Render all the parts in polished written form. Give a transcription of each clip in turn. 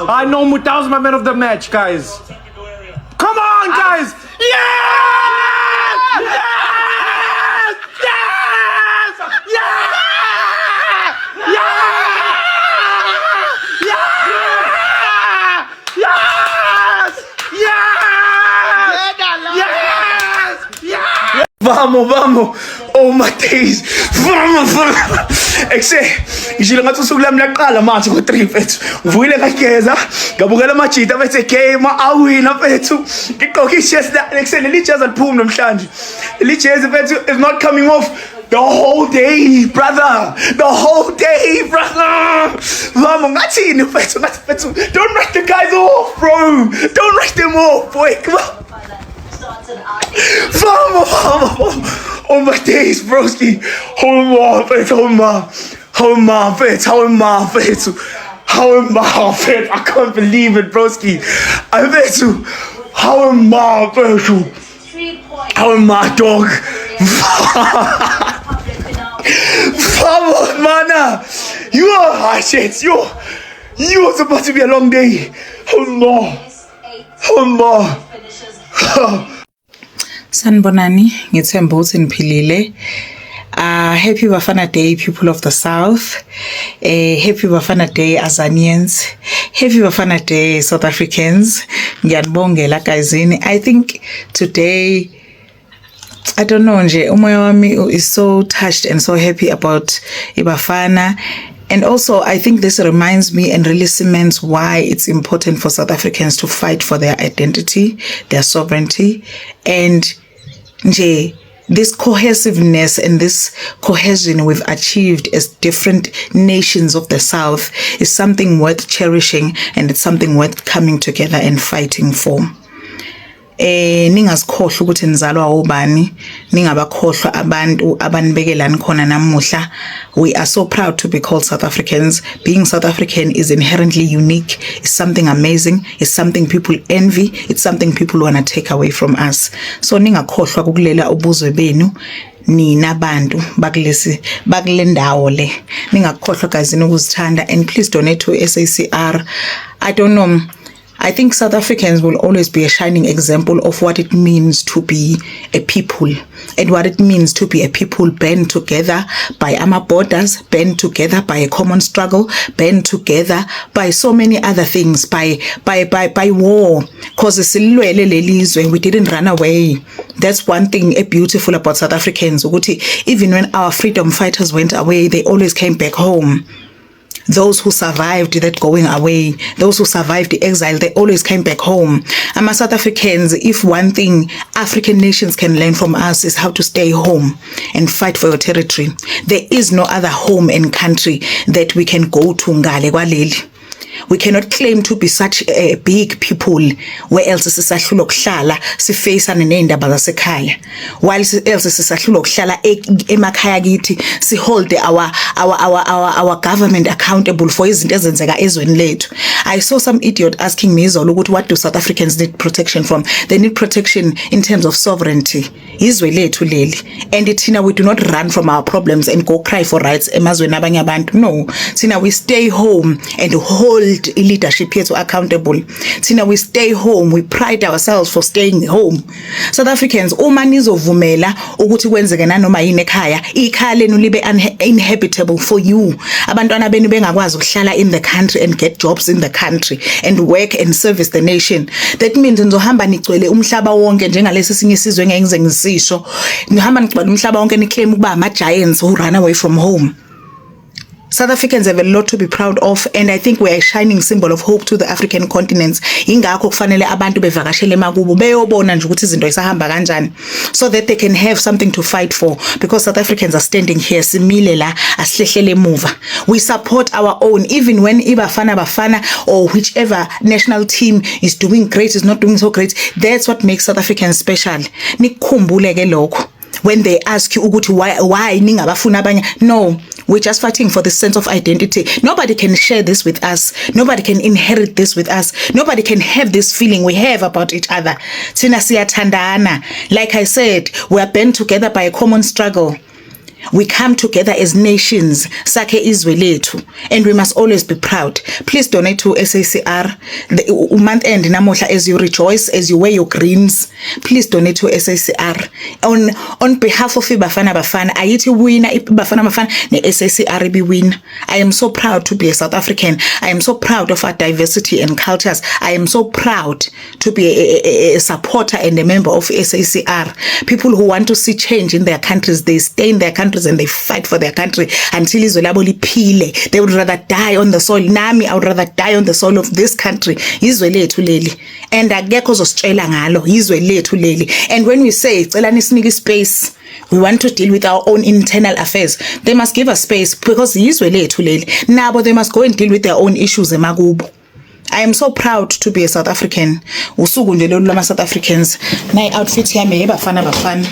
I know Mutau's my man of the match, guys. Come on, guys! Yes! Yes! Yes! Yes! Yes! Yes! Yes! Yes! Vamos, vamos! Oh my days! Vamos, vamos! Ekse, ngishilo ngathi usuku lami laqala manje ngo3 mfethu. Ngivuyile kageza, ngabukela amajita bese game awina mfethu. Ngiqoka i-chest la ekseni lijazi aliphumi namhlanje. Lijazi mfethu is not coming off the whole day, brother. The whole day, brother. Vamos ngathini mfethu, ngathi mfethu. Don't rush the guys off, bro. Don't rush them off, boy. Come on. Vamos, vamos. Oh my days, broski. Hold on, mfethu, hold on. Hold on, mfethu, hold on, mfethu. Hold on, mfethu. I can't believe it, broski. I mfethu. Hold on, mfethu. Hold on, dog. Vamos, mana. You are shit. You are supposed to be a long day. Hold on. Hold on. Sanibonani, ngithemba ukuthi niphilile. Happy Bafana Day, people of the South. Happy Bafana Day, Azanians. Happy Bafana Day, South Africans. Ngiyanibongela guysini. I think today, I don't know nje, umoya wami is so touched and so happy about Ibafana. And also, I think this reminds me and really cements why it's important for South Africans to fight for their identity, their sovereignty, and this cohesiveness and this cohesion we've achieved as different nations of the South is something worth cherishing, and it's something worth coming together and fighting for. Ningazikhohlwa ukuthi nizalwa ubani, ningabakhohlwa abantu abanibekelani khona namuhla. We are so proud to be called South Africans. Being South African is inherently unique. It's something amazing. It's something people envy. It's something people want to take away from us. So ningakhohlwa ukulela ubuzwe benu nina bantu bakule ndawo le. Ningakhohlwa guys ukuzithanda, and please donate to SACR. I don't know, I think South Africans will always be a shining example of what it means to be a people and what it means to be a people band together by our borders, band together by a common struggle, band together by so many other things, by war. Because we didn't run away. That's one thing beautiful about South Africans. Even when our freedom fighters went away, they always came back home. Those who survived that going away, those who survived the exile, they always came back home. And as South Africans, if one thing African nations can learn from us is how to stay home and fight for your territory. There is no other home and country that we can go to ngale kwaleli. We cannot claim to be such a big people where else sisahlula ukuhlala sifacane neindaba zasekhaya, while else sisahlula ukuhlala emakhaya kithi si hold our government accountable for izinto ezenzeka ezweni lethu. I saw some idiot asking me izolo ukuthi what do South Africans need protection from? They need protection in terms of sovereignty. Izwe lethu leli, and thina we do not run from our problems and go cry for rights emazweni abanye abantu. No, thina we stay home and hold leadership yethu accountable. Thina we stay home, we pride ourselves for staying home. South Africans, uma nizovumela ukuthi kwenzeke nanoma yini ekhaya, ikhaya lenu libe uninhabitable for you. Abantwana benu bengakwazi ukuhlala in the country and get jobs in the country and work and service the nation. That means nizohamba nigcwele umhlaba wonke njengalesi sinye isizwe ngeke ngizisho. Nihamba nigcwele umhlaba wonke niclaim ukuba ama giants who run away from home. South Africans have a lot to be proud of, and I think we are a shining symbol of hope to the African continents. Ingakho kufanele abantu bevakashele emakubo beyobona nje ukuthi izinto isahamba kanjani, so that they can have something to fight for, because South Africans are standing here simile la asihlehlele emuva. We support our own even when iBafana Bafana or whichever national team is doing great, is not doing so great. That's what makes South Africans special. Nikhumbule ke lokho when they ask you ukuthi why ningabafuna abanye. No, we're just fighting for the sense of identity. Nobody can share this with us. Nobody can inherit this with us. Nobody can have this feeling we have about each other. Thina siyathandana. Like I said, we are band together by a common struggle. We come together as nations, Sake izwe lethu, and we must always be proud. Please donate to SACR. The month end namuhla, as you rejoice, as you wear your greens, please donate to SACR. On behalf of iBafana Bafana, ayithi wina iBafana Bafana ne SACR be win. I am so proud to be a South African. I am so proud of our diversity and cultures. I am so proud to be a supporter and a member of SACR. People who want to see change in their countries, they stay in their countries and they fight for their country until izwe labo liphile. They would rather die on the soil. Nami, I would rather die on the soil of this country. Izwe lethu leli. And akekho ozositshela ngalo. Izwe lethu leli. And when we say celani sinike space, we want to deal with our own internal affairs, they must give us space, because izwe lethu leli. Nabo, they must go and deal with their own issues emakubo. I am so proud to be a South African. Usuku nje lolu lama South Africans. Na outfit yami iBafana Bafana.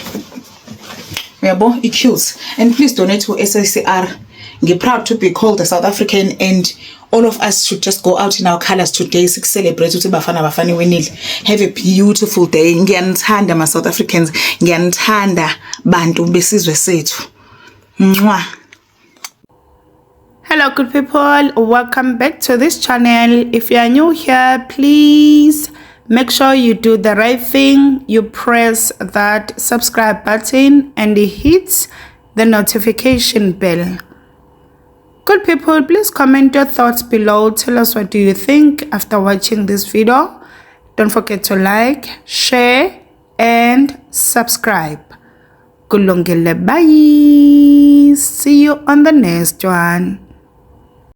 Yabo, cute. And please donate to SACR. We're proud to be called a South African, and all of us should just go out in our colors today to celebrate ukuthi Bafana Bafana winile. Have a beautiful day. Ngiyanithanda ma South Africans. Ngiyanithanda bantu besizwe sethu. Mwah. Hello good people, welcome back to this channel. If you are new here, please make sure you do the right thing. You press that subscribe button and hit the notification bell. Good people, please comment your thoughts below. Tell us what do you think after watching this video. Don't forget to like, share and subscribe. Kulungile, bye. See you on the next one.